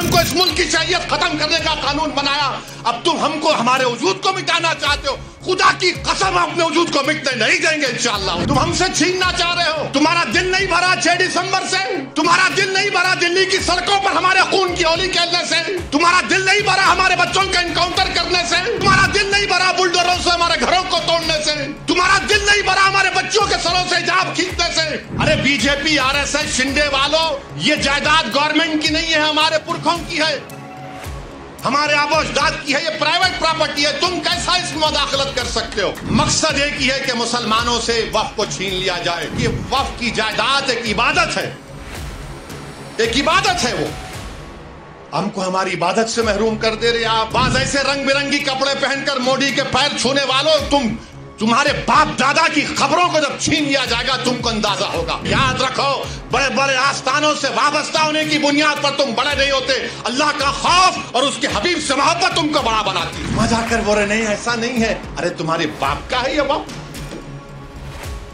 ہم کو اس ملک کی شہریت ختم کرنے کا قانون بنایا، اب تم ہم کو ہمارے وجود کو مٹانا چاہتے ہو۔ خدا کی قسم اپنے وجود کو مٹنے نہیں دیں گے انشاءاللہ۔ تم ہم سے چھیننا چاہ رہے ہو، تمہارا دل نہیں بھرا 6 دسمبر سے، تمہارا دل نہیں بھرا دلی کی سڑکوں پر ہمارے خون کی ہولی کھیلنے سے، تمہارا دل نہیں بھرا ہمارے بچوں کا انکاؤنٹر کرنے سے، تمہارا دل نہیں بھرا بلڈوزروں سے ہمارے گھروں کو توڑنے سے، تمہارا دل نہیں بھرا ہمارے بچوں کے سروں سے حجاب کھینچنے سے۔ ارے بی جے پی RSS شنڈے والوں، یہ جائیداد گورنمنٹ کی نہیں ہے، ہمارے پرکھوں کی ہے، ہمارے آبا اجداد کی ہے، یہ پرائیویٹ پراپرٹی ہے، تم کیسا اس میں مداخلت کر سکتے ہو؟ مقصد ایک ہی ہے کہ مسلمانوں سے وقف کو چھین لیا جائے۔ یہ وقف کی جائیداد ایک عبادت ہے، ایک عبادت ہے، وہ ہم کو ہماری عبادت سے محروم کر دے رہے آپ۔ بعض ایسے رنگ برنگی کپڑے پہن کر مودی کے پیر چھونے والوں، تمہارے باپ دادا کی خبروں کو جب چھین لیا جائے گا تم کو اندازہ ہوگا۔ یاد رکھو، بڑے بڑے آستانوں سے وابستہ ہونے کی بنیاد پر تم بڑے نہیں ہوتے، اللہ کا خوف اور اس کے حبیب سے محبت تم کو بڑا بناتی۔ وہاں جا کر بولے نہیں ایسا نہیں ہے، ارے تمہارے باپ کا ہے یہ وقف،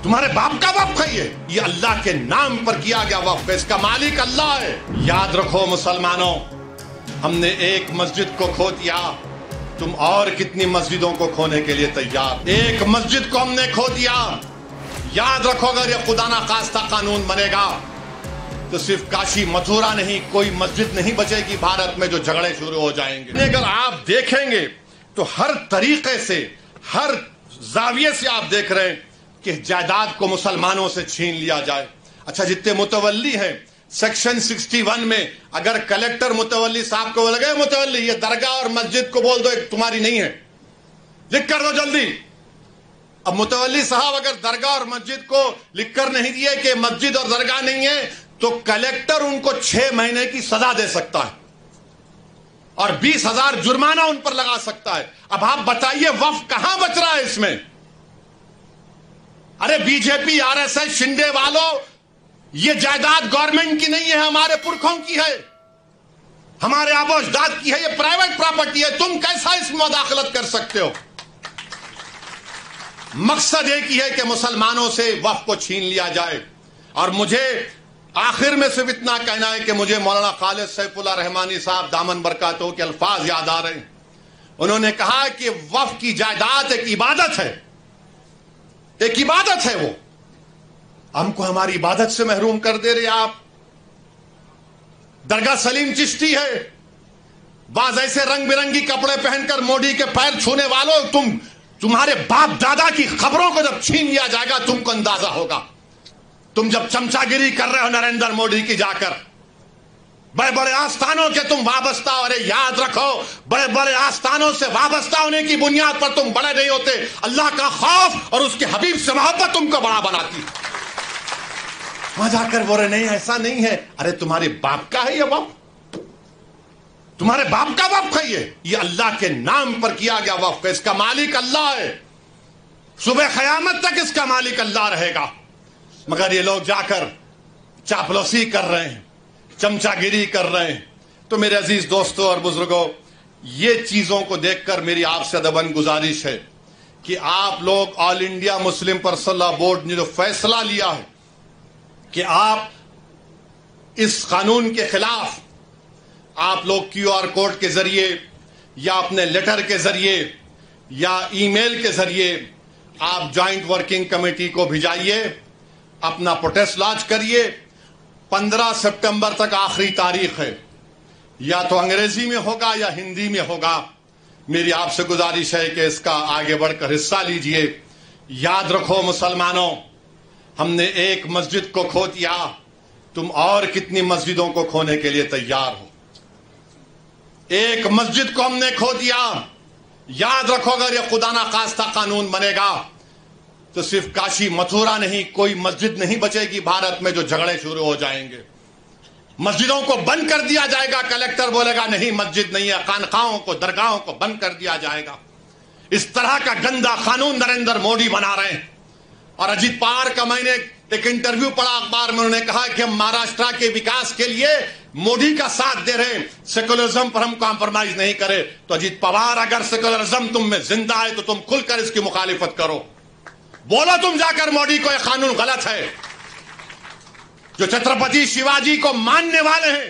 تمہارے باپ کا وقف ہے، یہ اللہ کے نام پر کیا گیا وقف ہے، اس کا مالک اللہ ہے۔ یاد رکھو مسلمانوں، ہم نے ایک مسجد کو کھو دیا، تم اور کتنی مسجدوں کو کھونے کے لیے تیار؟ ایک مسجد کو ہم نے کھو دیا۔ یاد رکھو اگر یہ خدا نخواستہ قانون بنے گا تو صرف کاشی متھرا نہیں، کوئی مسجد نہیں بچے گی بھارت میں جو جھگڑے شروع ہو جائیں گے۔ اگر آپ دیکھیں گے تو ہر طریقے سے، ہر زاویے سے آپ دیکھ رہے ہیں کہ جائیداد کو مسلمانوں سے چھین لیا جائے۔ اچھا جتنے متولی ہیں، سیکشن 61 میں اگر کلیکٹر متولی صاحب کو لگے متولی یہ درگاہ اور مسجد کو بول دو ایک تمہاری نہیں ہے، لکھ کر دو جلدی۔ اب متولی صاحب اگر درگاہ اور مسجد کو لکھ کر نہیں دیے کہ مسجد اور درگاہ نہیں ہے تو کلیکٹر ان کو 6 مہینے کی سزا دے سکتا ہے اور 20,000 جرمانہ ان پر لگا سکتا ہے۔ اب آپ بتائیے وقف کہاں بچ رہا ہے اس میں؟ ارے بی جے پی RSS شنڈے والوں، یہ جائیداد گورنمنٹ کی نہیں ہے، ہمارے پرکھوں کی ہے، ہمارے آبا اجداد کی ہے، یہ پرائیویٹ پراپرٹی ہے، تم کیسا اس میں مداخلت کر سکتے ہو؟ مقصد ایک ہی ہے کہ مسلمانوں سے وقف کو چھین لیا جائے۔ اور مجھے آخر میں صرف اتنا کہنا ہے کہ مجھے مولانا خالد سیف اللہ رحمانی صاحب دامن برکاتہ کے الفاظ یاد آ رہے ہیں۔ انہوں نے کہا کہ وقف کی جائیداد ایک عبادت ہے، ایک عبادت ہے، وہ ہم کو ہماری عبادت سے محروم کر دے رہے آپ۔ درگاہ سلیم چشتی ہے، بعض ایسے رنگ برنگی کپڑے پہن کر مودی کے پیر چھونے والوں، تمہارے باپ دادا کی خبروں کو جب چھین لیا جائے گا تم کو اندازہ ہوگا۔ تم جب چمچا گیری کر رہے ہو نریندر مودی کی جا کر، بڑے بڑے آستانوں کے تم وابستہ ہو رہے، یاد رکھو بڑے بڑے آستانوں سے وابستہ ہونے کی بنیاد پر تم بڑے نہیں ہوتے، اللہ کا خوف اور اس کے حبیب سے محبت تم کو بڑا بناتی۔ وہاں جا کر بولے نہیں ایسا نہیں ہے، ارے تمہارے باپ کا ہے یہ وقف، تمہارے باپ کا وقف ہے، یہ اللہ کے نام پر کیا گیا وقف ہے، اس کا مالک اللہ ہے، صبح قیامت تک اس کا مالک اللہ رہے گا۔ مگر یہ لوگ جا کر چاپلوسی کر رہے ہیں، چمچا گیری کر رہے ہیں۔ تو میرے عزیز دوستوں اور بزرگوں، یہ چیزوں کو دیکھ کر میری آپ سے ادباً گزارش ہے کہ آپ لوگ آل انڈیا مسلم پرسنل لا بورڈ نے جو فیصلہ لیا ہے کہ آپ اس قانون کے خلاف آپ لوگ QR کوڈ کے ذریعے یا اپنے لیٹر کے ذریعے یا ای میل کے ذریعے آپ جوائنٹ ورکنگ کمیٹی کو بھیجائیے، اپنا پروٹیسٹ لانچ کریے۔ 15 سپٹمبر تک آخری تاریخ ہے، یا تو انگریزی میں ہوگا یا ہندی میں ہوگا۔ میری آپ سے گزارش ہے کہ اس کا آگے بڑھ کر حصہ لیجئے۔ یاد رکھو مسلمانوں، ہم نے ایک مسجد کو کھو دیا، تم اور کتنی مسجدوں کو کھونے کے لیے تیار ہو؟ ایک مسجد کو ہم نے کھو دیا۔ یاد رکھو اگر یہ خدا نخواستہ قانون بنے گا تو صرف کاشی متھرا نہیں، کوئی مسجد نہیں بچے گی بھارت میں جو جھگڑے شروع ہو جائیں گے۔ مسجدوں کو بند کر دیا جائے گا، کلیکٹر بولے گا نہیں مسجد نہیں ہے، خانقاہوں کو درگاہوں کو بند کر دیا جائے گا۔ اس طرح کا گندا قانون نریندر مودی بنا رہے ہیں۔ اور اجیت پوار کا میں نے ایک انٹرویو پڑھا اخبار میں، انہوں نے کہا کہ ہم مہاراشٹر کے وکاس کے لیے مودی کا ساتھ دے رہے ہیں، سیکولرزم پر ہم کمپرومائز نہیں کرے۔ تو اجیت پوار اگر سیکولرزم تم میں زندہ ہے تو تم کھل کر اس کی مخالفت کرو، بولو تم جا کر مودی کو یہ قانون غلط ہے۔ جو چھترپتی شیواجی کو ماننے والے ہیں